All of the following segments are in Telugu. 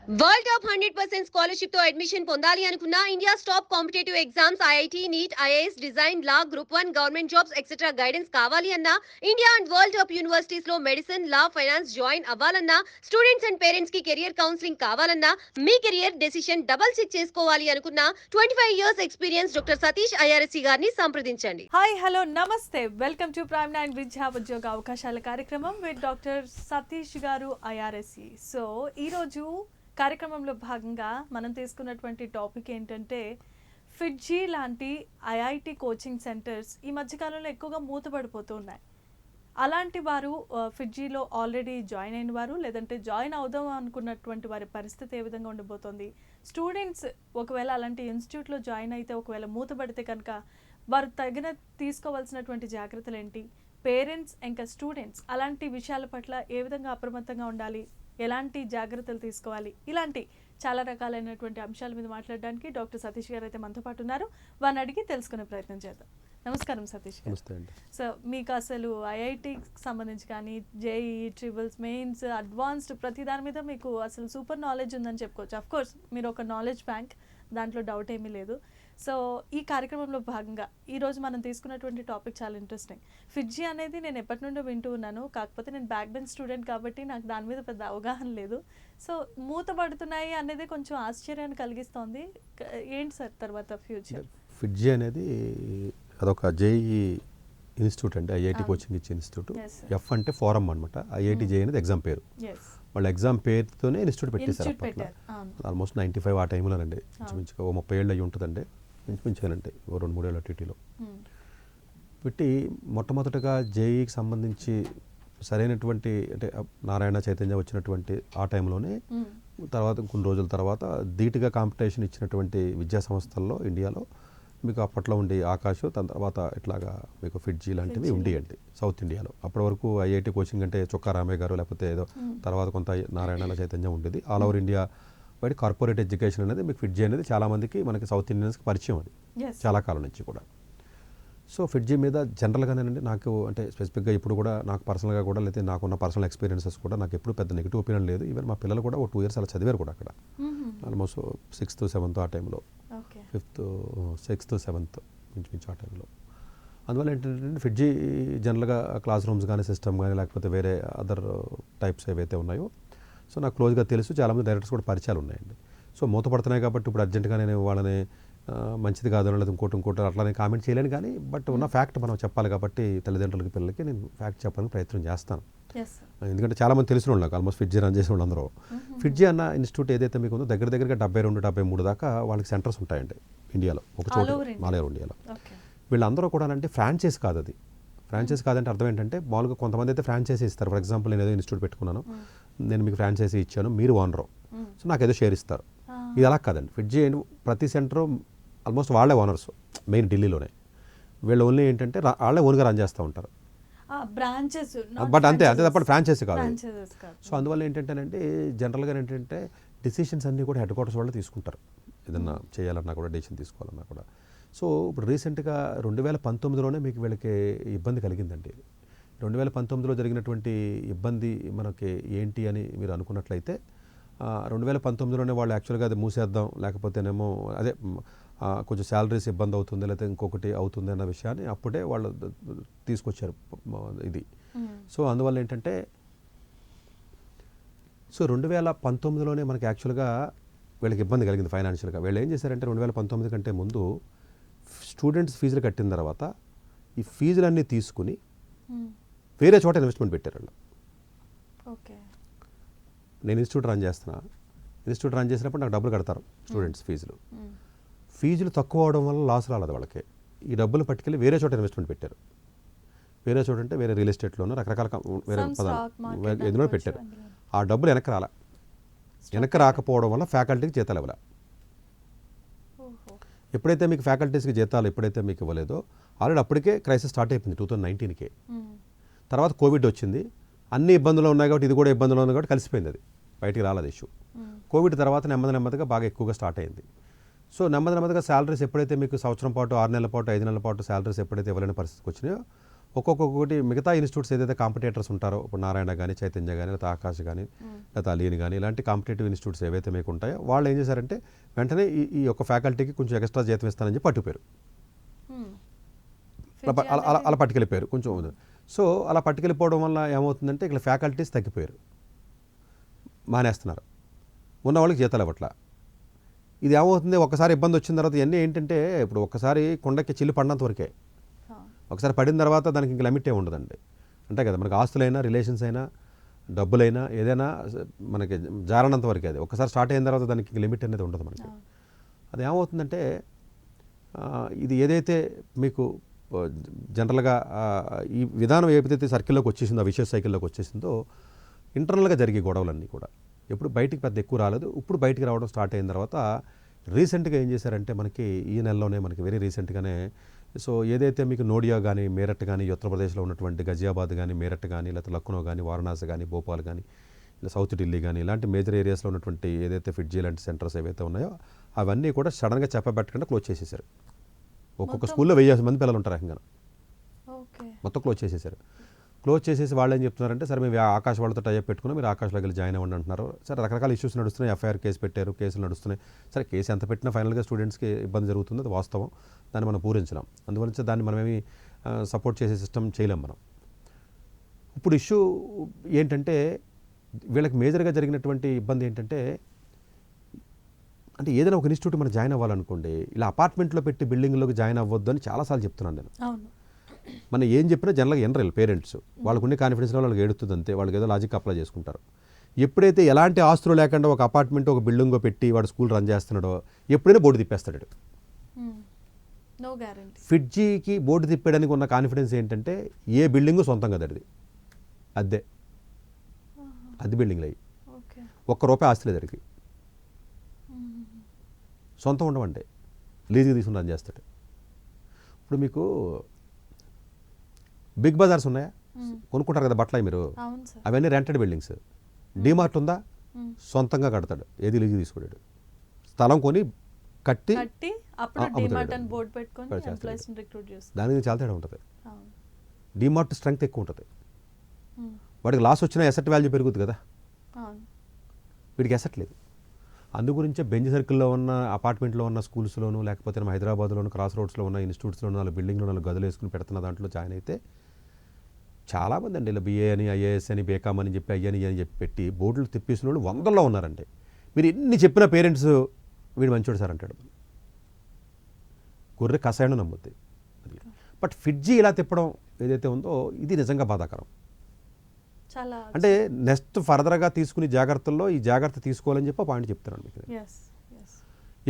వరల్డ్ టాప్ 100% స్కాలర్షిప్ తో అడ్మిషన్ పొందాలి అనుకున్న India top competitive exams IIT NEET IAS design law group 1 government jobs etcetera guidance కావాలి అన్న India and world top universities లో మెడిసిన్ లా ఫైనాన్స్ జాయిన్ అవ్వాలన్నా స్టూడెంట్స్ అండ్ పేరెంట్స్ కి కెరియర్ కౌన్సిలింగ్ కావాలన్నా మీ కెరియర్ డెసిషన్ డబుల్ చెక్ చేసుకోవాలి అనుకున్న 25 years experience doctor Satish IRSC గారిని సంప్రదించండి. హాయ్ హలో నమస్తే, వెల్కమ్ టు ప్రైమ్ 9 విద్యా ఉద్యోగ అవకాశాల కార్యక్రమం విత్ డాక్టర్ సతీష్ గారు ఐఆర్ఎస్సి. సో ఈరోజు కార్యక్రమంలో భాగంగా మనం తీసుకున్నటువంటి టాపిక్ ఏంటంటే ఫిడ్జీ లాంటి ఐఐటి కోచింగ్ సెంటర్స్ ఈ మధ్యకాలంలో ఎక్కువగా మూతపడిపోతూ ఉన్నాయి. అలాంటి వారు ఫిడ్జీలో ఆల్రెడీ జాయిన్ అయిన వారు లేదంటే జాయిన్ అవుదాం అనుకున్నటువంటి వారి పరిస్థితి ఏ విధంగా ఉండబోతోంది, స్టూడెంట్స్ ఒకవేళ అలాంటి ఇన్స్టిట్యూట్లో జాయిన్ అయితే ఒకవేళ మూతపడితే కనుక వారు తీసుకోవాల్సినటువంటి జాగ్రత్తలు ఏంటి, పేరెంట్స్ ఇంకా స్టూడెంట్స్ అలాంటి విషయాల పట్ల ఏ విధంగా అప్రమత్తంగా ఉండాలి, ఎలాంటి జాగ్రత్తలు తీసుకోవాలి, ఇలాంటి చాలా రకాలైనటువంటి అంశాల మీద మాట్లాడడానికి డాక్టర్ సతీష్ గారు అయితే మనతో పాటు ఉన్నారు. వారిని అడిగి తెలుసుకునే ప్రయత్నం చేద్దాం. నమస్కారం సతీష్ గారు. సో మీకు అసలు ఐఐటికి సంబంధించి కానీ జేఈ ట్రిబుల్స్ మెయిన్స్ అడ్వాన్స్డ్ ప్రతి దాని మీద మీకు అసలు సూపర్ నాలెడ్జ్ ఉందని చెప్పుకోవచ్చు. అఫ్ కోర్స్ మీరు ఒక నాలెడ్జ్ బ్యాంక్, దాంట్లో డౌట్ ఏమీ లేదు. సో ఈ కార్యక్రమంలో భాగంగా ఈరోజు మనం తీసుకున్నటువంటి టాపిక్ చాలా ఇంట్రెస్టింగ్. ఫిడ్జీ అనేది నేను ఎప్పటి నుండో వింటూ ఉన్నాను, కాకపోతే నేను బ్యాక్ బెంచ్ స్టూడెంట్ కాబట్టి నాకు దాని మీద పెద్ద అవగాహన లేదు. సో మూతపడుతున్నాయి అనేది కొంచెం ఆశ్చర్యాన్ని కలిగిస్తోంది. ఏంటి సార్ తర్వాత ఫ్యూచర్? ఫిడ్జీ అనేది అదొక జేఈ ఇన్స్టిట్యూట్ అండి, ఐఐటి కోచింగ్ ఇచ్చే ఇన్స్టిట్యూట్. ఎఫ్ అంటే ఫోరం అనమాట, ఐఐటి జేఈ అనేది ఎగ్జామ్ పేరు. వాళ్ళ ఎగ్జామ్ పేరుతోనే ఇన్స్టిట్యూట్ పెట్టేశారు అప్పట్లో. ఆల్మోస్ట్ 95 ఆ టైంలోనండి, ఇంచుమించుగా 30 ఏళ్ళు అయ్యి ఉంటుందండి, ఇంచుమించానండి ఓ 2-3 ఏళ్ళ టీటీలో పెట్టి మొట్టమొదటగా జేఈకి సంబంధించి సరైనటువంటి అంటే నారాయణ చైతన్య వచ్చినటువంటి ఆ టైంలోనే తర్వాత కొన్ని రోజుల తర్వాత ధీటుగా కాంపిటీషన్ ఇచ్చినటువంటి విద్యా సంస్థల్లో ఇండియాలో మీకు అప్పట్లో ఉండి ఆకాశ్, దాని తర్వాత ఇట్లాగా మీకు ఫిడ్జీ లాంటివి ఉండేయండి సౌత్ ఇండియాలో. అప్పటి వరకు ఐఐటి కోచింగ్ అంటే చొక్కా రామయ్య గారు లేకపోతే ఏదో తర్వాత కొంత నారాయణ చైతన్యం ఉండేది. ఆల్ ఓవర్ ఇండియా బయట కార్పొరేట్ ఎడ్యుకేషన్ అనేది మీకు ఫిడ్జీ అనేది చాలామందికి మనకి సౌత్ ఇండియన్స్కి పరిచయం అది చాలా కాలం నుంచి కూడా. సో ఫిడ్జీ మీద జనరల్గానేనండి నాకు అంటే స్పెసిఫిక్గా ఇప్పుడు కూడా నాకు పర్సనల్గా కూడా లేకపోతే నాకున్న పర్సనల్ ఎక్స్పీరియన్సెస్ కూడా నాకు ఎప్పుడు పెద్ద నెగిటివ్ ఒపీనియన్ లేదు. ఈవెన్ మా పిల్లలు కూడా ఒక 2 ఇయర్స్ అలా చదివారు కూడా అక్కడ, ఆల్మోస్ట్ 6th 7th ఆ టైంలో, 5th 6th 7th ఇంచుమించు ఆ టైంలో. అందువల్ల ఏంటంటే ఫిడ్జీ జనరల్గా క్లాస్ రూమ్స్ కానీ సిస్టమ్ కానీ లేకపోతే వేరే అదర్ టైప్స్ ఏవైతే ఉన్నాయో సో నాకు క్లోజ్గా తెలుసు, చాలామంది డైరెక్టర్స్ కూడా పరిచయాలు ఉన్నాయండి. సో మూతపడుతున్నాయి కాబట్టి ఇప్పుడు అర్జెంటుగా నేను వాళ్ళని మంచిది కాదు లేదా ఇంకోటి అట్లానే కామెంట్ చేయలేను, కానీ బట్ ఉన్న ఫ్యాక్ట్ మనం చెప్పాలి కాబట్టి తల్లిదండ్రులకి పిల్లలకి నేను ఫ్యాక్ట్ చెప్పడానికి ప్రయత్నం చేస్తాను. ఎందుకంటే చాలామంది తెలిసిన వాళ్ళు నాకు ఆల్మోస్ట్ ఫిడ్జీ రన్ చేసిన వాళ్ళందరూ. ఫిడ్జీ అన్న ఇన్స్టిట్యూట్ ఏదైతే మీకు ఉందో దగ్గరగా 72-73 దాకా వాళ్ళకి సెంటర్స్ ఉంటాయండి ఇండియాలో, ఒక చోట ఆల్ ఓవర్ ఇండియాలో. వీళ్ళందరూ కూడా అంటే ఫ్రాంచైజ్ కాదు, అది ఫ్రాంచైజ్ కాదంటే అర్థం ఏంటంటే మామూలుగా కొంతమంది అయితే ఫ్రాంచైజీ ఇస్తారు. ఫర్ ఎగ్జాంపుల్ నేను ఏదో ఇన్స్టిట్యూట్ పెట్టుకున్నాను, నేను మీకు ఫ్రాంచైజీ ఇచ్చాను, మీరు ఓనరు, సో నాకు ఏదో షేర్ ఇస్తారు. ఇది అలా కాదండి. ఫిడ్జీ ప్రతి సెంటరు ఆల్మోస్ట్ వాళ్ళే ఓనర్స్, మెయిన్ ఢిల్లీలోనే. వీళ్ళు ఓన్లీ ఏంటంటే వాళ్ళే ఓన్గా రన్ చేస్తూ ఉంటారు, బట్ అంతే తప్ప ఫ్రాంచైజీ కాదు. సో అందువల్ల ఏంటంటేనంటే జనరల్గా ఏంటంటే డిసిషన్స్ అన్నీ కూడా హెడ్ క్వార్టర్స్ వాళ్ళు తీసుకుంటారు, ఏదన్నా చేయాలన్నా కూడా డెసిషన్ తీసుకోవాలన్నా కూడా. సో ఇప్పుడు రీసెంట్గా 2019లోనే మీకు వీళ్ళకి ఇబ్బంది కలిగిందండి. 2019లో జరిగినటువంటి ఇబ్బంది మనకి ఏంటి అని మీరు అనుకున్నట్లయితే 2019లోనే వాళ్ళు యాక్చువల్గా అది మూసేద్దాం లేకపోతేనేమో అదే కొంచెం శాలరీస్ ఇబ్బంది అవుతుంది లేకపోతే ఇంకొకటి అవుతుంది అన్న విషయాన్ని అప్పుడే వాళ్ళు తీసుకొచ్చారు ఇది. సో అందువల్ల ఏంటంటే 2019లోనే మనకి యాక్చువల్గా వీళ్ళకి ఇబ్బంది కలిగింది ఫైనాన్షియల్గా. వీళ్ళు ఏం చేశారంటే 2019 కంటే ముందు స్టూడెంట్స్ ఫీజులు కట్టిన తర్వాత ఈ ఫీజులన్నీ తీసుకుని వేరే చోట ఇన్వెస్ట్మెంట్ పెట్టారు వాళ్ళు. నేను ఇన్స్టిట్యూట్ రన్ చేసినప్పుడు నాకు డబ్బులు కడతారు స్టూడెంట్స్ ఫీజులు తక్కువ అవడం వల్ల లాస్ రాలేదు వాళ్ళకి. ఈ డబ్బులు పట్టుకెళ్ళి వేరే చోట ఇన్వెస్ట్మెంట్ పెట్టారు. వేరే చోట అంటే వేరే రియల్ ఎస్టేట్లోనూ రకరకాల వేరే ఎందులో పెట్టారు. ఆ డబ్బులు వెనక్కి రాకపోవడం వల్ల ఫ్యాకల్టీకి జీతాలు ఇవ్వాలి. ఎప్పుడైతే మీకు ఫ్యాకల్టీస్కి జీతాలు ఎప్పుడైతే మీకు ఇవ్వలేదో ఆల్రెడీ అప్పటికే క్రైసిస్ స్టార్ట్ అయిపోయింది 2019కే. తర్వాత కోవిడ్ వచ్చింది, అన్ని ఇబ్బందులు ఉన్నాయి కాబట్టి ఇది కూడా ఇబ్బందులు ఉంది కాబట్టి కలిసిపోయింది, అది బయటికి రాలేదు ఇష్యూ. కోవిడ్ తర్వాత నెమ్మదిగా బాగా ఎక్కువగా స్టార్ట్ అయింది. సో నెమ్మదిగా శాలరీస్ ఎప్పుడైతే మీకు సంవత్సరం పాటు 6 నెలల పాటు 5 నెలల పాటు శాలరీస్ ఎప్పుడైతే ఇవ్వలేని పరిస్థితికి వచ్చినాయో ఒక్కొక్కటి మిగతా ఇన్స్టిట్యూట్స్ ఏదైతే కాంపిటేటర్స్ ఉంటారో ఇప్పుడు నారాయణ కానీ చైతన్య కానీ లేకపోతే ఆకాశ్ కానీ లేకపోతే అలీని కానీ ఇలాంటి కాంపిటేటివ్ ఇన్స్టిట్యూట్స్ ఏవైతే మీకు ఉంటాయో వాళ్ళు ఏం చేశారంటే వెంటనే ఈ యొక్క ఫ్యాకల్టీకి కొంచెం ఎక్స్ట్రా జీతం ఇస్తానని చెప్పి పట్టుకుపోయారు. అలా పట్టుకెళ్ళిపోయారు కొంచెం. సో అలా పట్టుకెళ్ళిపోవడం వల్ల ఏమవుతుందంటే ఇక్కడ ఫ్యాకల్టీస్ తగ్గిపోయారు, మానేస్తున్నారు, ఉన్న వాళ్ళకి జీతాలు ఇవ్వట్లా. ఇది ఏమవుతుంది, ఒకసారి ఇబ్బంది వచ్చిన తర్వాత ఇవన్నీ ఏంటంటే ఇప్పుడు ఒక్కసారి కొండకి చిల్లు పడినంత వరకే, ఒకసారి పడిన తర్వాత దానికి ఇంక లిమిట్ ఏమి ఉండదండి. అంటే కదా మనకి ఆస్తులైనా రిలేషన్స్ అయినా డబ్బులైనా ఏదైనా మనకి జారనంత వరకే. అది ఒకసారి స్టార్ట్ అయిన తర్వాత దానికి ఇంక లిమిట్ అనేది ఉండదు మనకి. అది ఏమవుతుందంటే ఇది ఏదైతే మీకు జనరల్గా ఈ విధానం ఏదైతే సర్కిల్లోకి వచ్చేసిందో, ఆ విషయ సైకిల్లోకి వచ్చేసిందో, ఇంటర్నల్గా జరిగే గొడవలన్నీ కూడా ఎప్పుడు బయటికి పెద్ద ఎక్కువ రాలేదు. ఇప్పుడు బయటికి రావడం స్టార్ట్ అయిన తర్వాత రీసెంట్గా ఏం చేశారంటే మనకి ఈ నెలలోనే మనకి వెరీ రీసెంట్గానే సో ఏదైతే మీకు నోడియా కానీ మేరట్ కానీ ఉత్తరప్రదేశ్లో ఉన్నటువంటి గజియాబాద్ కానీ మేరట్ కానీ లేకపోతే లక్నో కానీ వారణాసి కానీ భోపాల్ కానీ ఇలా సౌత్ ఢిల్లీ కానీ ఇలాంటి మేజర్ ఏరియాస్లో ఉన్నటువంటి ఏదైతే ఫిడ్జీ లాంటి సెంటర్స్ ఏవైతే ఉన్నాయో అవన్నీ కూడా సడన్గా చెప్పబెట్టకుండా క్లోజ్ చేసేసారు. ఒక్కొక్క స్కూల్లో 1000 మంది పిల్లలు ఉంటారు రకంగా, మొత్తం క్లోజ్ చేసేసారు. క్లోజ్ చేసేసి వాళ్ళు ఏం చెప్తున్నారంటే సరే మేము ఆకాశ్ వాళ్ళతో టైప్ పెట్టుకుని మీరు ఆకాశ్లోకి వెళ్ళి జాయిన్ అవ్వండి అంటున్నారు. సరే రకరకాల ఇష్యూస్ నడుస్తున్నాయి, ఎఫ్ఐఆర్ కేసు పెట్టారు, కేసులు నడుస్తున్నాయి. సరే కేసు ఎంత పెట్టినా ఫైనల్గా స్టూడెంట్స్కి ఇబ్బంది జరుగుతుంది, అది వాస్తవం, దాన్ని మనం పూరించలేం. అందువల్ల దాన్ని మనమేమి సపోర్ట్ చేసే సిస్టమ్ చేయలేం మనం. ఇప్పుడు ఇష్యూ ఏంటంటే వీళ్ళకి మేజర్గా జరిగినటువంటి ఇబ్బంది ఏంటంటే అంటే ఏదైనా ఒక ఇన్స్టిట్యూట్ మనం జాయిన్ అవ్వాలనుకోండి, ఇలా అపార్ట్మెంట్లో పెట్టి బిల్డింగ్లోకి జాయిన్ అవ్వద్దు అని చాలాసార్లు చెప్తున్నాను నేను. మనం ఏం చెప్పినా జనరల్గా ఎనరల్ పేరెంట్స్ వాళ్ళకు ఉండే కాన్ఫిడెన్స్ వాళ్ళకి ఏడుతుంది అంతే, వాళ్ళకి ఏదో లాజిక్ అప్లై చేసుకుంటారు. ఎప్పుడైతే ఎలాంటి ఆస్తులు లేకుండా ఒక అపార్ట్మెంట్ ఒక బిల్డింగ్ పెట్టి వాడు స్కూల్ రన్ చేస్తున్నాడో ఎప్పుడైనా బోర్డు తిప్పేస్తాడు. ఫిడ్జీకి బోర్డు తిప్పేయడానికి ఉన్న కాన్ఫిడెన్స్ ఏంటంటే ఏ బిల్డింగ్ సొంతం కదా, అది అది బిల్డింగ్లు అయ్యి ₹1 ఆస్తి లేదు అడిగి, సొంతం ఉండవండి, లీజుకి తీసుకుని రన్ చేస్తాడు. ఇప్పుడు మీకు బిగ్ బజార్స్ ఉన్నాయా, కొనుక్కుంటారు కదా బట్టలు మీరు, అవన్నీ రెంటెడ్ బిల్డింగ్స్. డీమార్ట్ ఉందా, సొంతంగా కడతాడు, ఏది లీజు తీసుకోలేడు, స్థలం కొని కట్టి దానికి చాలా తేడా ఉంటుంది. డీమార్ట్ స్ట్రెంగ్త్ ఎక్కువ ఉంటుంది, వాడికి లాస్ వచ్చినా ఎసెట్ వాల్యూ పెరుగుతుంది కదా, వీడికి ఎసెట్ లేదు. అందుగురించే బెంజ్ సర్కిల్లో ఉన్న అపార్ట్మెంట్లో ఉన్న స్కూల్స్లోను లేకపోతే హైదరాబాద్లోను క్రాస్ రోడ్స్లో ఉన్న ఇన్స్టిట్యూట్స్లో 4 బిల్డింగ్లో 4 గదులు వేసుకుని పెడుతున్న దాంట్లో జాయిన్ అయితే చాలామంది అండి ఇలా BA అని IAS అని బేకామ్ అని చెప్పి అయ్యని అని చెప్పి పెట్టి బోర్డులు తెప్పిసిన వాళ్ళు 100లో ఉన్నారండి. మీరు ఎన్ని చెప్పిన పేరెంట్స్ వీడు మంచోడు సార్ అంటాడు, గొర్రె కషాయం నమ్ముద్ది. బట్ ఫిడ్జీ ఇలా తిప్పడం ఏదైతే ఉందో ఇది నిజంగా బాధాకరం. అంటే నెక్స్ట్ ఫర్దర్గా తీసుకునే జాగ్రత్తల్లో ఈ జాగ్రత్త తీసుకోవాలని చెప్పి పాయింట్ చెప్తున్నాను మీకు.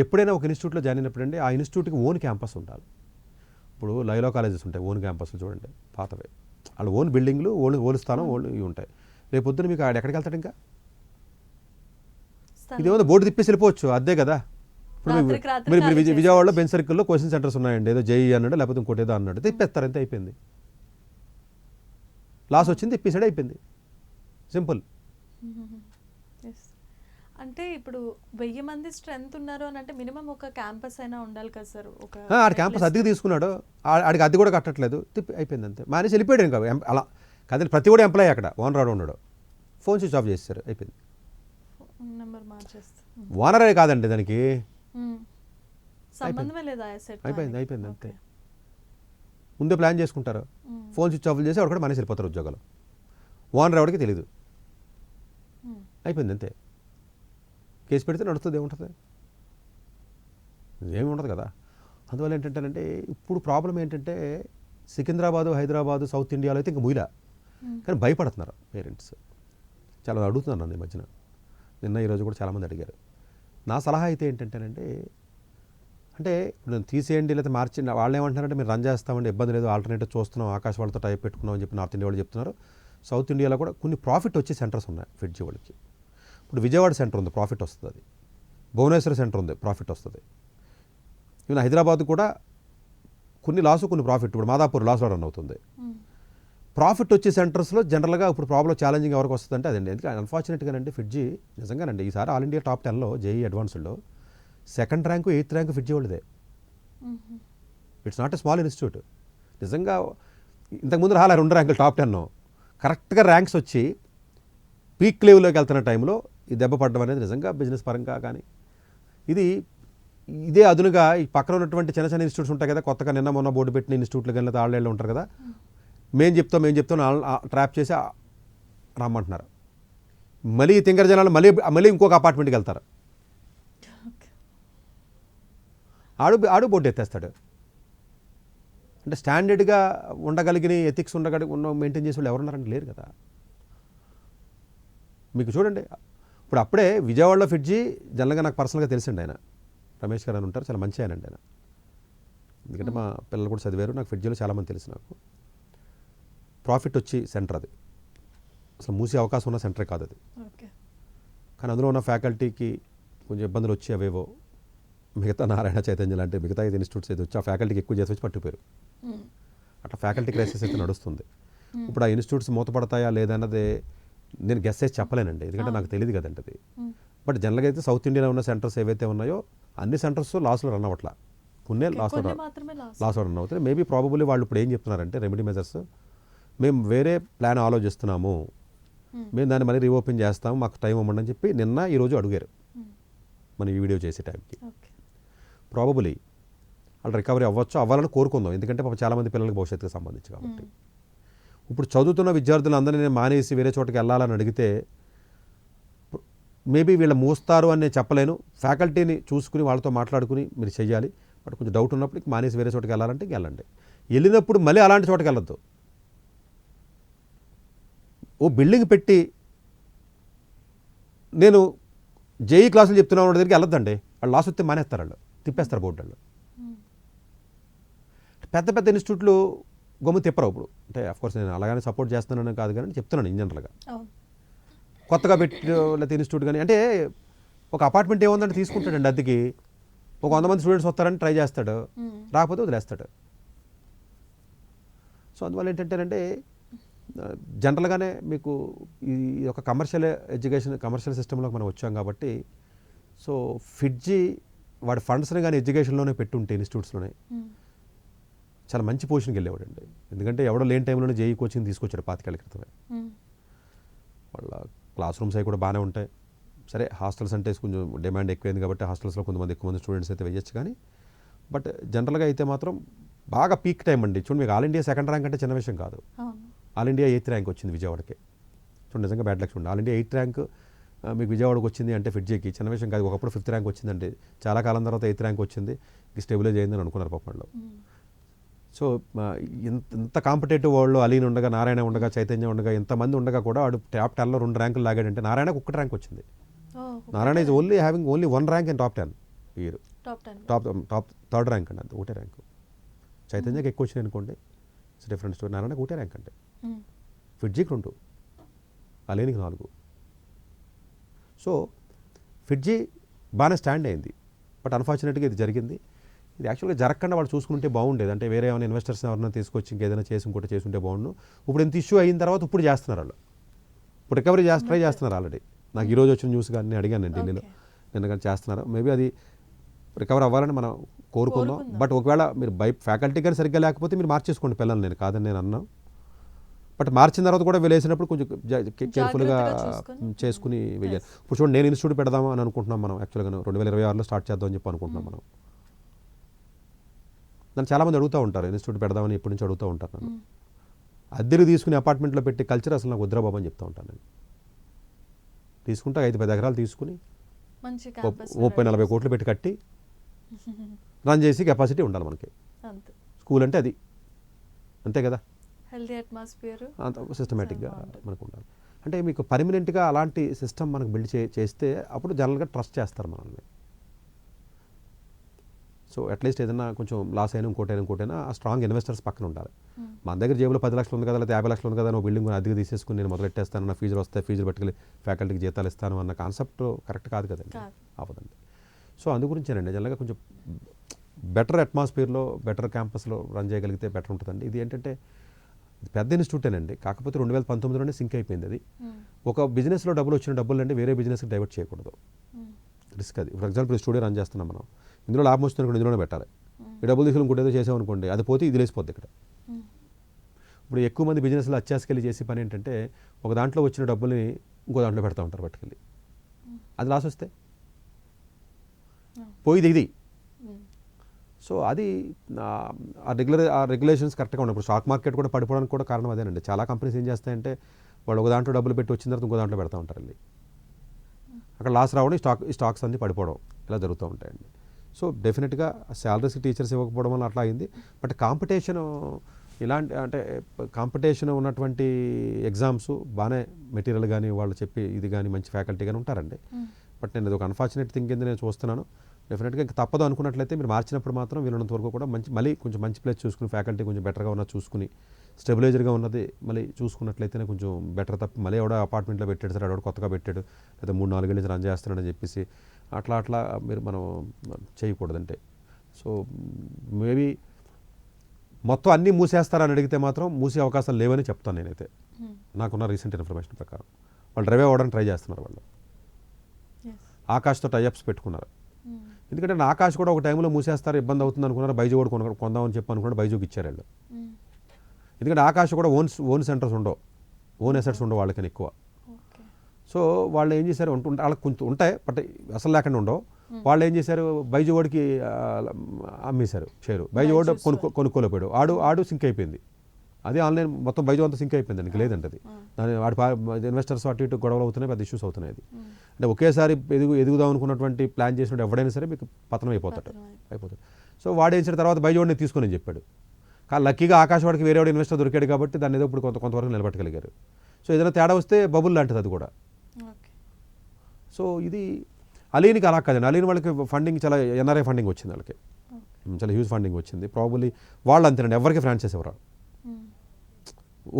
ఎప్పుడైనా ఒక ఇన్స్టిట్యూట్లో జాయిన్ అయినప్పుడు అండి ఆ ఇన్స్టిట్యూట్కి ఓన్ క్యాంపస్ ఉండాలి. ఇప్పుడు లైలో కాలేజెస్ ఉంటాయి, ఓన్ క్యాంపస్లు చూడండి పాతవే, వాళ్ళు ఓన్ బిల్డింగ్లు ఓన్ స్థానం ఓన్ ఇవి ఉంటాయి. రేపు పొద్దున మీకు ఆడ ఎక్కడికి వెళ్తాడు, ఇంకా ఇదేమో బోర్డు తిప్పేసి వెళ్ళిపోవచ్చు, అదే కదా. ఇప్పుడు మీరు విజయవాడలో బెంచ్ సర్కిల్లో కోచింగ్ సెంటర్స్ ఉన్నాయండి, ఏదో JEE అన్నాడు లేకపోతే ఇంకోటి ఏదో అన్నాడు, తిప్పేస్తారు, అంతే అయిపోయింది. లాస్ వచ్చింది తిప్పేసాడు, అయిపోయింది, సింపుల్. అంటే ఇప్పుడు 1000 మంది స్ట్రెంత్ ఉన్నారు అని అంటే మినిమం ఒక క్యాంపస్ అయినా ఉండాలి కదా సార్. ఆడి క్యాంపస్ అద్దెకి తీసుకున్నాడు, ఆడికి అద్దె కూడా కట్టట్లేదు, తిప్పి అయిపోయింది అంతే, మానేసి వెళ్ళిపోయాడు. ఇంకా అలా కదండి, ప్రతి కూడా ఎంప్లాయీ అక్కడ ఓనర్ ఉన్నాడు, ఫోన్ స్విచ్ ఆఫ్ చేస్తారు, అయిపోయింది. ఓనరే కాదండి దానికి అయిపోయింది అంతే. ముందే ప్లాన్ చేసుకుంటారు, ఫోన్ స్విచ్ ఆఫ్ చేసి వాడు కూడా మానేసి వెళ్ళిపోతారు ఉద్యోగాలు, ఓనర్ ఎవరికి తెలీదు, అయిపోయింది అంతే. కేసు పెడితే నడుస్తుంది, ఏముంటుంది, ఏమి ఉండదు కదా. అందువల్ల ఏంటంటేనంటే ఇప్పుడు ప్రాబ్లం ఏంటంటే సికింద్రాబాదు హైదరాబాదు సౌత్ ఇండియాలో అయితే ఇంక ముయిలా, కానీ భయపడుతున్నారు పేరెంట్స్. చాలా అడుగుతున్నారు నన్ను ఈ మధ్యన, నిన్న ఈరోజు కూడా చాలామంది అడిగారు. నా సలహా అయితే ఏంటంటేనంటే అంటే ఇప్పుడు తీసేయండి లేదా మార్చండి, వాళ్ళు ఏమంటున్నారంటే మీరు రన్ చేస్తామండి, ఇబ్బంది లేదు, ఆల్టర్నేటివ్ చూస్తున్నాం, ఆకాశ వాళ్ళతో టైప్ పెట్టుకున్నాం అని చెప్పి నార్త్ ఇండియా వాళ్ళు చెప్తున్నారు. సౌత్ ఇండియాలో కూడా కొన్ని ప్రాఫిట్ వచ్చే సెంటర్స్ ఉన్నాయి ఫిడ్జీ వాళ్ళకి. ఇప్పుడు విజయవాడ సెంటర్ ఉంది, ప్రాఫిట్ వస్తుంది, అది భువనేశ్వర్ సెంటర్ ఉంది, ప్రాఫిట్ వస్తుంది. ఈవెన్ హైదరాబాద్ కూడా కొన్ని లాసు కొన్ని ప్రాఫిట్, ఇప్పుడు మాదాపూర్ లాస్లో రన్ అవుతుంది. ప్రాఫిట్ వచ్చే సెంటర్స్లో జనరల్గా ఇప్పుడు ప్రాబ్లం ఛాలెంజింగ్ ఎవరికి వస్తుందంటే అదండి. ఎందుకంటే అన్ఫార్చునేట్గానండి ఫిడ్జీ నిజంగానండి ఈసారి ఆల్ ఇండియా టాప్ 10లో JEE అడ్వాన్స్డ్లో 2nd rank 8th rank FIITJEE వాళ్ళదే. It's not a small institute. నిజంగా ఇంతకుముందు రాలే 2 ర్యాంకులు టాప్ 10 కరెక్ట్గా ర్యాంక్స్ వచ్చి పీక్ లెవెల్లోకి వెళ్తున్న టైంలో ఈ దెబ్బ పడడం అనేది నిజంగా బిజినెస్ పరంగా కానీ ఇదే అదునుగా ఈ పక్కన ఉన్నటువంటి చిన్న చిన్న ఇన్స్టిట్యూట్స్ ఉంటాయి కదా, కొత్తగా నిన్న మొన్న బోర్డు పెట్టిన ఇన్స్టిట్యూట్లు కానీ తాళ్ళేళ్ళు ఉంటారు కదా, మేము చెప్తాం ట్రాప్ చేసి రమ్మంటున్నారు. మళ్ళీ తింగర జనాలు మళ్ళీ ఇంకొక అపార్ట్మెంట్కి వెళ్తారు. ఆడు బోర్డు ఎత్తేస్తాడు. అంటే స్టాండర్డ్గా ఉండగలిగిన ఎథిక్స్ మెయింటైన్ చేసే వాళ్ళు ఎవరున్నారంటే లేరు కదా. మీకు చూడండి, ఇప్పుడు అప్పుడే విజయవాడలో ఫిడ్జీ జనరల్గా నాకు పర్సనల్గా తెలిసిండి, ఆయన రమేష్ గారు అని ఉంటారు, చాలా మంచి ఆయన అండి ఆయన. ఎందుకంటే మా పిల్లలు కూడా చదివారు, నాకు ఫిడ్జీలో చాలామంది తెలుసు. నాకు ప్రాఫిట్ వచ్చి సెంటర్ అది, అసలు మూసే అవకాశం ఉన్న సెంటరే కాదు అది. కానీ అందులో ఉన్న ఫ్యాకల్టీకి కొంచెం ఇబ్బందులు వచ్చి అవేవో మిగతా నారాయణ చైతన్య లాంటి మిగతా 5 ఇన్స్టిట్యూట్స్ అయితే వచ్చి ఆ ఫ్యాకల్టీకి ఎక్కువ చేసి వచ్చి పట్టుకుపోయారు. అట్లా ఫ్యాకల్టీ క్రైసిస్ అయితే నడుస్తుంది. ఇప్పుడు ఆ ఇన్స్టిట్యూట్స్ మూతపడతాయా లేదన్నది నేను గెస్ చేసి చెప్పలేనండి, ఎందుకంటే నాకు తెలియదు కదండి అది. బట్ జనరల్గా అయితే సౌత్ ఇండియాలో ఉన్న సెంటర్స్ ఏవైతే ఉన్నాయో అన్ని సెంటర్స్ లాస్లో రన్ అవ్వట్లా, కొన్ని లాస్లో రన్ అవుతాయి. మేబీ ప్రాబబుల్లీ వాళ్ళు ఇప్పుడు ఏం చెప్తున్నారంటే రెమెడీ మెజర్స్, మేము వేరే ప్లాన్ ఆలోచిస్తున్నాము, మేము దాన్ని మళ్ళీ రీఓపెన్ చేస్తాము, మాకు టైం ఇవ్వండి అని చెప్పి నిన్న ఈరోజు అడిగారు మన ఈ వీడియో చేసే టైంకి. ప్రాబబుల్లీ వాళ్ళు రికవరీ అవ్వాలని కోరుకుందాం, ఎందుకంటే పాపం చాలామంది పిల్లలకి భవిష్యత్తుకు సంబంధించి కాబట్టి. ఇప్పుడు చదువుతున్న విద్యార్థులు అందరినీ నేను మానేసి వేరే చోటకి వెళ్ళాలని అడిగితే మేబీ వీళ్ళు మూస్తారు అని నేను చెప్పలేను. ఫ్యాకల్టీని చూసుకుని వాళ్ళతో మాట్లాడుకుని మీరు చెయ్యాలి. బట్ కొంచెం డౌట్ ఉన్నప్పుడు మానేసి వేరే చోటకి వెళ్ళాలంటే వెళ్ళండి. వెళ్ళినప్పుడు మళ్ళీ అలాంటి చోటకి వెళ్ళొద్దు. ఓ బిల్డింగ్ పెట్టి నేను జేఈ క్లాసులు చెప్తున్నా వాళ్ళ దగ్గరికి వెళ్ళొద్దండి, వాళ్ళు లాస్ వస్తే మానేస్తారు, వాళ్ళు తిప్పేస్తారు బోర్డు. వాళ్ళు పెద్ద పెద్ద ఇన్స్టిట్యూట్లు గమ్ము తిప్పరు. ఇప్పుడు అంటే అఫ్కోర్స్ నేను అలాగనే సపోర్ట్ చేస్తున్నాను కాదు కానీ చెప్తున్నాను ఇన్ జనరల్గా. కొత్తగా పెట్టి లేకపోతే ఇన్స్టిట్యూట్ కానీ అంటే ఒక అపార్ట్మెంట్ ఏముందంటే తీసుకుంటాడండి అద్దెకి, ఒక 100 మంది స్టూడెంట్స్ వస్తారని ట్రై చేస్తాడు, రాకపోతే వదిలేస్తాడు. సో అందువల్ల ఏంటంటేనంటే జనరల్గానే మీకు ఈ ఒక కమర్షియల్ ఎడ్యుకేషన్ కమర్షియల్ సిస్టంలోకి మనం వచ్చాం కాబట్టి, సో ఫిడ్జీ వాడి ఫండ్స్ని కానీ ఎడ్యుకేషన్లోనే పెట్టుంటే ఇన్స్టిట్యూట్స్లోనే చాలా మంచి పొజిషన్కి వెళ్ళేవాడండి. ఎందుకంటే ఎవడో లేని టైంలోనే జేఈ కోచింగ్ తీసుకొచ్చాడు 5 ఏళ్ల క్రితమే. వాళ్ళ క్లాస్ రూమ్స్ అవి కూడా బాగానే ఉంటాయి. సరే హాస్టల్స్ అంటే కొంచెం డిమాండ్ ఎక్కువైంది కాబట్టి హాస్టల్స్లో ఎక్కువ మంది స్టూడెంట్స్ అయితే వేయచ్చు. కానీ బట్ జనరల్గా అయితే మాత్రం బాగా పీక్ టైం అండి. చూడండి, మీకు ఆల్ ఇండియా 2nd ర్యాంక్ అంటే చిన్న విషయం కాదు. ఆల్ ఇండియా 8th ర్యాంక్ వచ్చింది విజయవాడకి. చూడండి, నిజంగా బ్యాడ్ లక్. చూడండి, ఆల్ ఇండియా 8th ర్యాంక్ మీకు విజయవాడకు వచ్చింది అంటే ఫిడ్జీకి చిన్న విషయం కాదు. ఒకప్పుడు 5th ర్యాంక్ వచ్చిందండి, చాలా కాలం తర్వాత 8th ర్యాంక్ వచ్చింది, స్టెబిలైజ్ అయిందని అనుకున్నారు పాపంలో. సో ఇంత కాంపిటేటివ్ వరల్డ్లో అలీన్ ఉండగా, నారాయణ ఉండగా, చైతన్య ఉండగా, ఇంతమంది ఉండగా కూడా వాడు టాప్ 10లో 2 ర్యాంకులు లాగాడంటే నారాయణకు 1 ర్యాంక్ వచ్చింది. Narayana is having only 1 rank in top 10 year. Top 3rd rank అండి, అంత 1 ర్యాంకు. చైతన్యకి ఎక్కువ వచ్చినాయి అనుకోండి, ఇట్స్ డిఫరెంట్ స్టోరీ. నారాయణకి 1 ర్యాంక్ అంటే, ఫిడ్జీకి 2, అలీన్కి 4. సో ఫిడ్జీ బాగానే స్టాండ్ అయింది. బట్ అన్ఫార్చునేట్గా ఇది జరిగింది. ఇది యాక్చువల్గా జరగకుండా వాళ్ళు చూసుకుంటే బాగుండేది. అంటే వేరే ఏమైనా ఇన్వెస్టర్స్ ఎవరైనా తీసుకొచ్చి ఇంకేదైనా చేసి ఇంకోటి చేసుకుంటే బాగుండు. ఇప్పుడు ఇంత ఇష్యూ అయిన తర్వాత ఇప్పుడు చేస్తున్నారు వాళ్ళు, ఇప్పుడు రికవరీ ట్రై చేస్తున్నారు ఆల్రెడీ. నాకు ఈరోజు వచ్చిన న్యూస్ కానీ నేను అడిగాను నేను ఢిల్లీలో, నిన్న కానీ చేస్తున్నారు. మేబీ అది రికవర్ అవ్వాలని మనం కోరుకుందాం. బట్ ఒకవేళ మీరు ఫ్యాకల్టీ కానీ సరిగ్గా లేకపోతే మీరు మార్చేసుకోండి పిల్లలు, నేను కాదని నేను అన్నాను. బట్ మార్చిన తర్వాత కూడా వేసినప్పుడు కొంచెం కేర్ఫుల్గా చేసుకుని వెయ్యాలి. ఇప్పుడు చూడండి, నేను ఇన్స్టిట్యూట్ పెడదామా అని అనుకుంటున్నాం మనం. యాక్చువల్గా 2026లో స్టార్ట్ చేద్దాం అని చెప్పి అనుకుంటున్నాం మనం. నన్ను చాలామంది అడుగుతూ ఉంటారు, ఇన్స్టిట్యూట్ పెడదామని ఎప్పటి నుంచి అడుగుతూ ఉంటాను. నన్ను అద్దెలు తీసుకుని అపార్ట్మెంట్లో పెట్టే కల్చర్ అసలు నాకు వద్దురాబాబు అని చెప్తూ ఉంటాను. నేను తీసుకుంటా 5-10 ఎకరాలు తీసుకుని 30-40 కోట్లు పెట్టి కట్టి రన్ చేసి కెపాసిటీ ఉండాలి మనకి. స్కూల్ అంటే అది అంతే కదా, హెల్తీ అట్మాస్ఫియర్ అంత సిస్టమేటిక్గా మనకు ఉండాలి. అంటే మీకు పర్మనెంట్గా అలాంటి సిస్టమ్ మనకు బిల్డ్ చేస్తే అప్పుడు జనరల్గా ట్రస్ట్ చేస్తారు మనల్ని. సో అట్లీస్ట్ ఏదైనా కొంచెం లాస్ అయినా ఇంకోటైనా ఆ స్ట్రాంగ్ ఇన్వెస్టర్స్ పక్కన ఉండాలి. మన దగ్గర జేబులో 10 లక్షలు ఉంది కదా, లేదా 50 లక్షలు ఉంది కదా, నువ్వు బిల్డింగ్ అద్దెకి తీసేసుకుని నేను మొదలెట్టేస్తాను, నా ఫీజులు వస్తాయి, ఫీజులు పట్టుకెళ్ళి ఫ్యాకల్టీకి జీతాలు ఇస్తాను అన్న కాన్సెప్ట్ కరెక్ట్ కాదు కదండి, అవ్వదండి. సో అందు గురించేనండి జనరల్గా కొంచెం బెటర్ అట్మాస్ఫియర్లో బెటర్ క్యాంపస్లో రన్ చేయగలిగితే బెటర్ ఉంటుందండి. ఇది ఏంటంటే పెద్ద ఇన్స్టిట్యూటేనండి, కాకపోతే 2019లోనే సింక్ అయిపోయింది. అది ఒక బిజినెస్లో డబ్బులు వచ్చిన డబ్బులు అంటే వేరే బిజినెస్కి డైవర్ట్ చేయకూడదు, రిస్క్ అది. ఫర్ ఎగ్జాంపుల్ స్టూడియో రన్ చేస్తున్నాం మనం, ఇందులో లాభం వస్తుంది ఇందులోనే పెట్టాలి. ఈ డబ్బులు తీసుకుని ఇంకోటి ఏదో చేసామనుకోండి, అది పోతే ఇది లేసిపోద్ది ఇక్కడ. ఇప్పుడు ఎక్కువ మంది బిజినెస్లో అత్యాసకెళ్ళి చేసే పని ఏంటంటే ఒక దాంట్లో వచ్చిన డబ్బుల్ని ఇంకో దాంట్లో పెడతా ఉంటారు పట్టుకెళ్ళి. అది లాస్ వస్తే పోయిది ఇది. సో అది ఆ రెగ్యులేషన్స్ కరెక్ట్గా ఉన్నాయి. ఇప్పుడు స్టాక్ మార్కెట్ కూడా పడిపోవడానికి కూడా కారణం అదేనండి. చాలా కంపెనీస్ ఏం చేస్తాయంటే వాళ్ళు ఒక దాంట్లో డబ్బులు పెట్టి వచ్చిన తర్వాత ఇంకో దాంట్లో పెడతా ఉంటారు వెళ్ళి. అక్కడ లాస్ రావడం, స్టాక్స్ అన్నీ పడిపోవడం ఇలా జరుగుతూ ఉంటాయండి. సో డెఫినెట్గా శాలరీస్కి టీచర్స్ ఇవ్వకపోవడం వల్ల అట్లా అయింది. బట్ కాంపిటీషన్ ఇలాంటి అంటే కాంపిటీషన్ ఉన్నటువంటి ఎగ్జామ్స్ బాగానే మెటీరియల్ కానీ వాళ్ళు చెప్పి ఇది కానీ మంచి ఫ్యాకల్టీ కానీ ఉంటారండి. బట్ నేను ఇది ఒక అన్ఫార్చునేట్ థింగ్ కింద నేను చూస్తున్నాను. డెఫినెట్గా ఇంకా తప్పదు అనుకున్నట్లయితే మీరు మార్చినప్పుడు మాత్రం వీళ్ళంత వరకు కూడా మళ్ళీ కొంచెం మంచి ప్లేస్ చూసుకుని ఫ్యాకల్టీ కొంచెం బెటర్గా ఉన్నది చూసుకుని స్టెబిలైజర్గా ఉన్నది మళ్ళీ చూసుకున్నట్లయితేనే కొంచెం బెటర్. తప్ప మళ్ళీ ఎవడో అపార్ట్మెంట్లో పెట్టాడు సార్, ఎవడో కొత్తగా పెట్టాడు లేదా 3-4 ఏళ్ళ నుంచి రన్ చేస్తున్నాడని చెప్పేసి అట్లా మనం చేయకూడదంటే. సో మేబీ మొత్తం అన్నీ మూసేస్తారని అడిగితే మాత్రం మూసే అవకాశాలు లేవని చెప్తాను నేనైతే. నాకున్న రీసెంట్ ఇన్ఫర్మేషన్ ప్రకారం వాళ్ళు డ్రైవ్ అవ్వడానికి ట్రై చేస్తున్నారు. వాళ్ళు ఆకాష్తో టైఅప్స్ పెట్టుకున్నారు. ఎందుకంటే ఆకాష్ కూడా ఒక టైంలో మూసేస్తారు, ఇబ్బంది అవుతుంది అనుకున్నారు. బైజు కూడా కొందామని చెప్పి అనుకున్నారు, బైజుకి ఇచ్చారు వాళ్ళు. ఎందుకంటే ఆకాష్ కూడా ఓన్ సెంటర్స్ ఉండవు, ఓన్ అసెట్స్ ఉండవు వాళ్ళకని ఎక్కువ. సో వాళ్ళు ఏం చేశారు, వాళ్ళకి కొంచెం ఉంటాయి బట్ అసలు లేకుండా ఉండవు. వాళ్ళు ఏం చేశారు, బైజువాడికి అమ్మేశారు షేరు. బైజువాడు కొనుక్కోలేపాడు. ఆడు సింక్ అయిపోయింది. అది ఆన్లైన్ మొత్తం బైజు అంతా సింక్ అయిపోయింది. నీకు లేదంటే అది దాని వాడి ఇన్వెస్టర్స్ అటు ఇటు గొడవలు అవుతున్నాయి, పెద్ద ఇష్యూస్ అవుతున్నాయి. అది అంటే ఒకేసారి ఎదుగుదాం అనుకున్నటువంటి ప్లాన్ చేసినట్టు ఎవడైనా సరే మీకు పతనం అయిపోతాడు. సో వాడు వేసిన తర్వాత బైజువాడిని తీసుకొని చెప్పాడు. కానీ లక్కీగా ఆకాశవాడికి వేరే ఇన్వెస్టర్ దొరికాడు కాబట్టి దాన్ని ఏదో ఇప్పుడు కొంతవరకు నిలబెట్టగలిగారు. సో ఏదైనా తేడా వస్తే బబుల్ లాంటిది అది కూడా. సో ఇది అలీనికి అలా కాదండి. అలీని వాళ్ళకి ఫండింగ్ చాలా ఎన్ఆర్ఐ ఫండింగ్ వచ్చింది, వాళ్ళకి చాలా హ్యూజ్ ఫండింగ్ వచ్చింది. ప్రాబబ్లీ వాళ్ళు అంతేనండి, ఎవరికి ఫ్రాంచైజ్ ఎవరు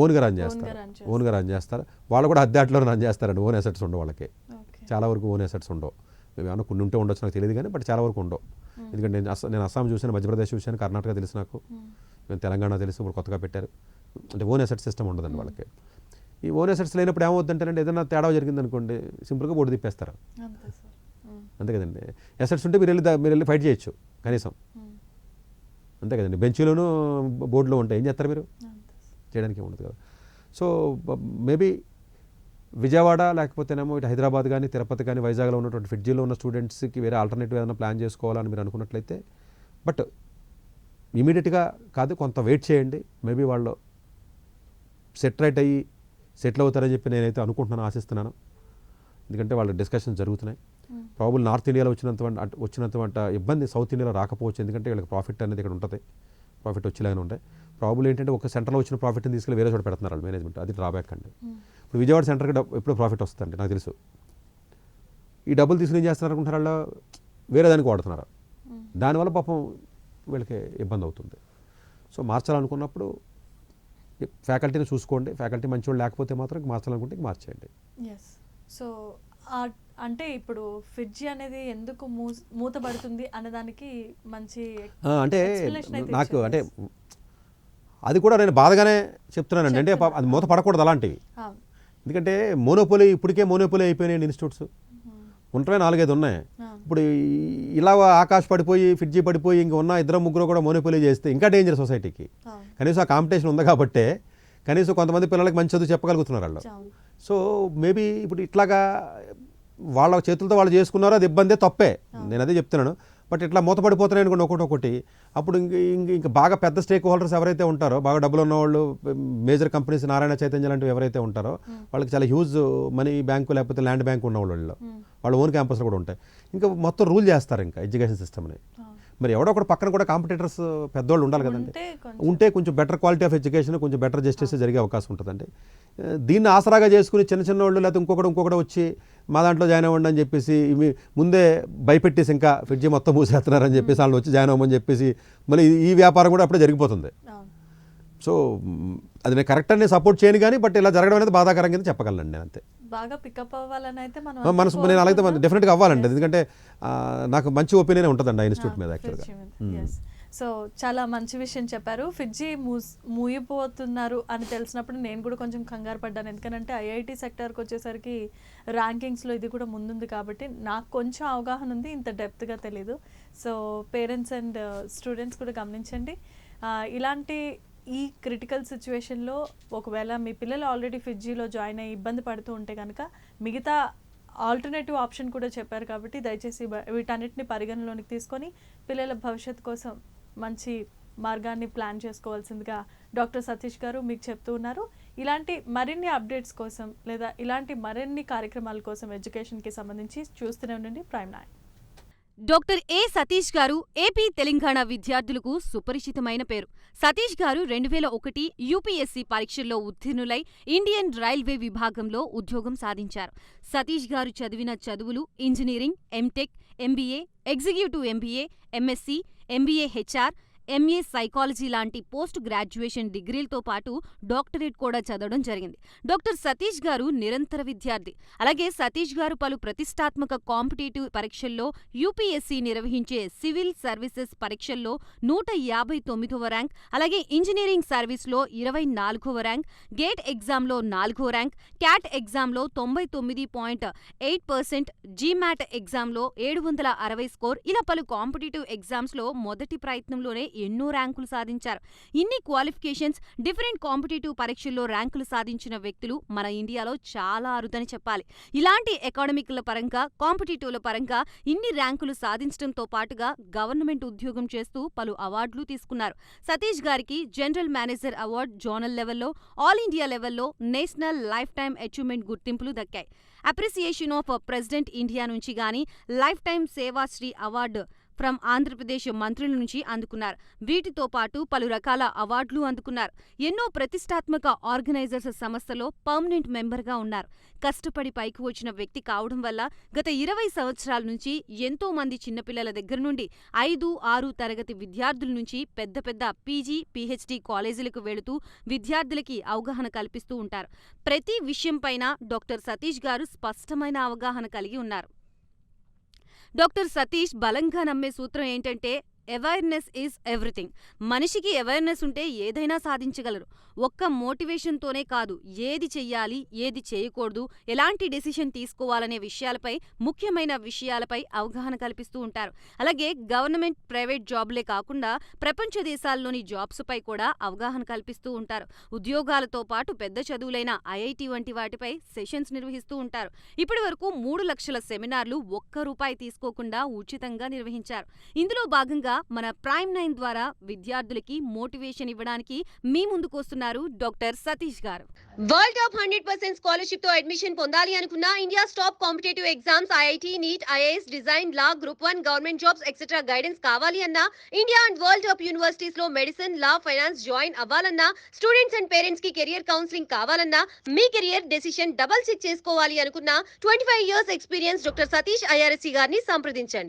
ఓన్గా రన్ చేస్తారు. వాళ్ళు కూడా అద్దెట్లో రన్ చేస్తారండి. ఓన్ అసెట్స్ ఉండవు వాళ్ళకి, చాలా వరకు ఓన్ అసెట్స్ ఉండవు. మేము ఏమన్నా కొన్ని ఉంటే ఉండొచ్చు నాకు తెలియదు కానీ బట్ చాలా వరకు ఉండవు. ఎందుకంటే నేను అస్సాం చూశాను, మధ్యప్రదేశ్ చూశాను, కర్ణాటక తెలుసు నాకు, నేను తెలంగాణ తెలుసు, ఇప్పుడు కొత్తగా పెట్టారు. అంటే ఓన్ అసెట్ సిస్టమ్ ఉండదండి వాళ్ళకి. ఈ ఓన్ అసెట్స్ లేనప్పుడు ఏమవుతుందంటే ఏదైనా తేడా జరిగింది అనుకోండి సింపుల్గా బోర్డు తిప్పేస్తారు. అంతే కదండి. అసెట్స్ ఉంటే మీరు వెళ్ళి ఫైట్ చేయొచ్చు కనీసం, అంతే కదండి. బెంచ్లోనూ బోర్డులో ఉంటాయి, ఏం చేస్తారు మీరు, చేయడానికి ఉండదు కదా. సో మేబీ విజయవాడ లేకపోతేనేమో ఇటు హైదరాబాద్ కానీ తిరుపతి కానీ వైజాగ్లో ఉన్నటువంటి ఫిడ్జీలో ఉన్న స్టూడెంట్స్కి వేరే ఆల్టర్నేటివ్ ఏదైనా ప్లాన్ చేసుకోవాలని మీరు అనుకున్నట్లయితే బట్ ఇమీడియట్గా కాదు, కొంత వెయిట్ చేయండి. మేబీ వాళ్ళు సెటిల్ అవుతారని చెప్పి నేనైతే అనుకుంటున్నాను, ఆశిస్తున్నాను. ఎందుకంటే వాళ్ళ డిస్కషన్స్ జరుగుతున్నాయి. ప్రాబుల్ నార్త్ ఇండియాలో వచ్చినంత ఇబ్బంది సౌత్ ఇండియాలో రాకపోవచ్చు. ఎందుకంటే వీళ్ళకి ప్రాఫిట్ అనేది ఇక్కడ ఉంటుంది, ప్రాఫిట్ వచ్చేలాగానే ఉంటాయి. ప్రాబ్లం ఏంటంటే ఒక సెంటర్లో వచ్చిన ప్రాఫిట్ని తీసుకెళ్ళి వేరే చోట పెడుతున్నారు వాళ్ళు మేనేజ్మెంట్, అది డ్రాబ్యాక్ అండి. ఇప్పుడు విజయవాడ సెంటర్కి ఎప్పుడు ప్రాఫిట్ వస్తుందండి నాకు తెలుసు. ఈ డబ్బులు తీసుకుని ఏం చేస్తున్నారు అనుకుంటారు, వాళ్ళు వేరే దానికి వాడుతున్నారు. దానివల్ల పాపం వీళ్ళకి ఇబ్బంది అవుతుంది. సో మార్చాలనుకున్నప్పుడు ఫ్యాకల్టీని చూసుకోండి. ఫ్యాకల్టీ మంచివాళ్ళు లేకపోతే మాత్రం మార్చాలనుకుంటే మార్చేయండి. సో అంటే ఇప్పుడు ఫిడ్జీ అనేది ఎందుకు మూతబడుతుంది అన్నదానికి మంచి అంటే నాకు అంటే అది కూడా నేను బాధగానే చెప్తున్నానండి. అంటే అది మూత పడకూడదు అలాంటివి. ఎందుకంటే మోనోపోలీ ఇప్పటికే మోనోపోలీ అయిపోయినాయి ఇన్స్టిట్యూట్స్, ఉంటే 4-5 ఉన్నాయి. ఇప్పుడు ఇలా ఆకాశ్ పడిపోయి ఫిడ్జీ పడిపోయి ఇంక ఉన్న 2-3 కూడా మోనోపోలీ చేస్తే ఇంకా డేంజర్ సొసైటీకి. కనీసం ఆ కాంపిటీషన్ ఉంది కాబట్టి కనీసం కొంతమంది పిల్లలకి మంచి చదువు చెప్పగలుగుతున్నారు వాళ్ళు. సో మేబీ ఇప్పుడు ఇట్లాగా వాళ్ళ చేతులతో వాళ్ళు చేసుకున్నారో అది ఇబ్బందే, తప్పే, నేను అదే చెప్తున్నాను. బట్ ఇట్లా మూతపడిపోతున్నాయి అనుకోండి ఒకటి. అప్పుడు ఇంకా బాగా పెద్ద స్టేక్ హోల్డర్స్ ఎవరైతే ఉంటారో, బాగా డబ్బులు ఉన్నవాళ్ళు, మేజర్ కంపెనీస్, నారాయణ చైతన్య లాంటివి ఎవరైతే ఉంటారో వాళ్ళకి చాలా హ్యూజ్ మనీ బ్యాంకు లేకపోతే ల్యాండ్ బ్యాంక్ ఉన్న వాళ్ళు ఓన్ క్యాంపస్లో కూడా ఉంటాయి. ఇంకా మొత్తం రూల్ చేస్తారు ఇంకా ఎడ్యుకేషన్ సిస్టమ్ని. మరి ఎవడో ఒకటి పక్కన కూడా కాంపిటేటర్స్ పెద్దవాళ్ళు ఉండాలి కదండి. ఉంటే కొంచెం బెటర్ క్వాలిటీ ఆఫ్ ఎడ్యుకేషన్, కొంచెం బెటర్ జస్టిస్ జరిగే అవకాశం ఉంటుందండి. దీన్ని ఆసరాగా చేసుకుని చిన్న వాళ్ళు లేకపోతే ఇంకొకటి వచ్చి మా దాంట్లో జాయిన్ అవ్వండి అని చెప్పేసి ఇవి ముందే భయపెట్టేసి ఇంకా ఫిడ్జీ మొత్తం మూసేస్తున్నారని చెప్పేసి వాళ్ళు వచ్చి జాయిన్ అవ్వమని చెప్పేసి మళ్ళీ ఈ వ్యాపారం కూడా అప్పుడే జరిగిపోతుంది. సో అది నేను కరెక్ట్ అని సపోర్ట్ చేయను కానీ బట్ ఇలా జరగడం అనేది బాధాకరం కింద చెప్పగలను నేను. అంతే, బాగా పికప్ అవ్వాలని అయితే మనసు నేను అలాగే డెఫినెట్గా అవ్వాలండి. ఎందుకంటే నాకు మంచి ఒపీనియన్ ఉంటుందండి ఆ ఇన్స్టిట్యూట్ మీద యాక్చువల్గా. సో చాలా మంచి విషయం చెప్పారు. ఫిడ్జీ మూయిపోతున్నారు అని తెలిసినప్పుడు నేను కూడా కొంచెం కంగారు పడ్డాను. ఎందుకంటే ఐఐటి సెక్టర్కి వచ్చేసరికి ర్యాంకింగ్స్లో ఇది కూడా ముందుంది కాబట్టి నాకు కొంచెం అవగాహన ఉంది, ఇంత డెప్త్గా తెలీదు. సో పేరెంట్స్ అండ్ స్టూడెంట్స్ కూడా గమనించండి, ఇలాంటి ఈ క్రిటికల్ సిచ్యువేషన్లో ఒకవేళ మీ పిల్లలు ఆల్రెడీ ఫిజీలో జాయిన్ అయ్యి ఇబ్బంది పడుతూ ఉంటే కనుక మిగతా ఆల్టర్నేటివ్ ఆప్షన్ కూడా చెప్పారు కాబట్టి దయచేసి వీటన్నిటిని పరిగణలోనికి తీసుకొని పిల్లల భవిష్యత్తు కోసం మంచి మార్గాన్ని ప్లాన్ చేసుకోవాల్సిందిగా డాక్టర్ సతీష్ గారు మీకు చెప్తూ ఉన్నారు. ఇలాంటి మరిన్ని అప్డేట్స్ కోసం లేదా ఇలాంటి మరిన్ని కార్యక్రమాల కోసం ఎడ్యుకేషన్కి సంబంధించి చూస్తూనే ఉండండి ప్రైమ్ 9. డాక్టర్ ఏ సతీష్ గారు ఏపీ తెలంగాణ విద్యార్థులకు సుపరిచితమైన పేరు. సతీష్ గారు 2001 యూపీఎస్సీ పరీక్షల్లో ఉత్తీర్ణులై ఇండియన్ రైల్వే విభాగంలో ఉద్యోగం సాధించారు. సతీష్ గారు చదివిన చదువులు engineering, MTech, MBA, executive MBA, MSc, MBA HR, MA psychology లాంటి పోస్ట్ గ్రాడ్యుయేషన్ డిగ్రీలతో పాటు డాక్టరేట్ కూడా చదవడం జరిగింది. డాక్టర్ సతీష్ గారు నిరంతర విద్యార్థి. అలాగే సతీష్ గారు పలు ప్రతిష్టాత్మక కాంపిటేటివ్ పరీక్షల్లో యూపీఎస్సీ నిర్వహించే సివిల్ సర్వీసెస్ పరీక్షల్లో 159వ ర్యాంక్, అలాగే ఇంజనీరింగ్ సర్వీస్లో 24వ ర్యాంక్, గేట్ ఎగ్జామ్లో 4వ ర్యాంక్, క్యాట్ ఎగ్జామ్లో 99.8%, జీమాట్ ఎగ్జామ్లో 760 స్కోర్, ఇలా పలు కాంపిటేటివ్ ఎగ్జామ్స్లో మొదటి ప్రయత్నంలోనే ఎన్నో ర్యాంకులు సాధించారు. ఇన్ని క్వాలిఫికేషన్స్, డిఫరెంట్ కాంపిటేటివ్ పరీక్షల్లో ర్యాంకులు సాధించిన వ్యక్తులు మన ఇండియాలో చాలా అరుదని చెప్పాలి. ఇలాంటి అకాడమిక్ల పరంగా, కాంపిటేటివ్ల పరంగా ఇన్ని ర్యాంకులు సాధించడంతో పాటుగా గవర్నమెంట్ ఉద్యోగం చేస్తూ పలు అవార్డులు తీసుకున్నారు. సతీష్ గారికి జనరల్ మేనేజర్ అవార్డు జోనల్ లెవెల్లో, ఆల్ ఇండియా లెవెల్లో నేషనల్ లైఫ్ టైమ్ అచీవ్మెంట్ గుర్తింపులు దక్కాయి. అప్రిసియేషన్ ఆఫ్ ప్రెసిడెంట్ ఇండియా నుంచి గానీ life time Sevashri award from Andhra Pradesh మంత్రుల నుంచి అందుకున్నారు. వీటితో పాటు పలు రకాల అవార్డులు అందుకున్నారు. ఎన్నో ప్రతిష్టాత్మక ఆర్గనైజర్స్ సంస్థలో పర్మనెంట్ మెంబర్గా ఉన్నారు. కష్టపడి పైకి వచ్చిన వ్యక్తి కావడం వల్ల గత 20 సంవత్సరాల నుంచి ఎంతో మంది చిన్నపిల్లల దగ్గర నుండి 5, 6 తరగతి విద్యార్థుల నుంచి పెద్ద పెద్ద పీజీ, పీహెచ్డీ కాలేజీలకు వెళుతూ విద్యార్థులకి అవగాహన కల్పిస్తూ ఉంటారు. ప్రతి విషయంపైన డాక్టర్ సతీష్ గారు స్పష్టమైన అవగాహన కలిగి ఉన్నారు. డాక్టర్ సతీష్ బలంగా నమ్మే సూత్రం ఏంటంటే అవేర్నెస్ ఈజ్ ఎవ్రీథింగ్. మనిషికి అవేర్నెస్ ఉంటే ఏదైనా సాధించగలరు. ఒక్క మోటివేషన్తోనే కాదు, ఏది చెయ్యాలి, ఏది చేయకూడదు, ఎలాంటి డెసిషన్ తీసుకోవాలనే విషయాలపై, ముఖ్యమైన విషయాలపై అవగాహన కల్పిస్తూ ఉంటారు. అలాగే గవర్నమెంట్, ప్రైవేట్ జాబ్లే కాకుండా ప్రపంచ దేశాల్లోని జాబ్స్పై కూడా అవగాహన కల్పిస్తూ ఉంటారు. ఉద్యోగాలతో పాటు పెద్ద చదువులైన ఐఐటి వంటి వాటిపై సెషన్స్ నిర్వహిస్తూ ఉంటారు. ఇప్పటి వరకు 3 లక్షల సెమినార్లు ₹1 తీసుకోకుండా ఉచితంగా నిర్వహించారు. ఇందులో భాగంగా మన ప్రైమ్ 9 ద్వారా విద్యార్థులకి మోటివేషన్ ఇవ్వడానికి మీ ముందుకు వస్తున్నారు డాక్టర్ సతీష్ గారు. వరల్డ్ టాప్ 100% స్కాలర్షిప్ తో అడ్మిషన్ పొందాలి అనుకున్న India top competitive exams IIT, NEET, IAS, design, law, group 1 government jobs etcetera guidance కావాలి అన్నా, India and world top universities లో మెడిసిన్, లా, ఫైనాన్స్ జాయిన్ అవ్వాలన్నా, స్టూడెంట్స్ అండ్ పేరెంట్స్ కి కెరియర్ కౌన్సిలింగ్ కావాలన్నా, మీ కెరియర్ డెసిషన్ డబుల్ చెక్ చేసుకోవాలి అనుకున్న 25 years experience doctor Satish IRSC గారిని సంప్రదించండి.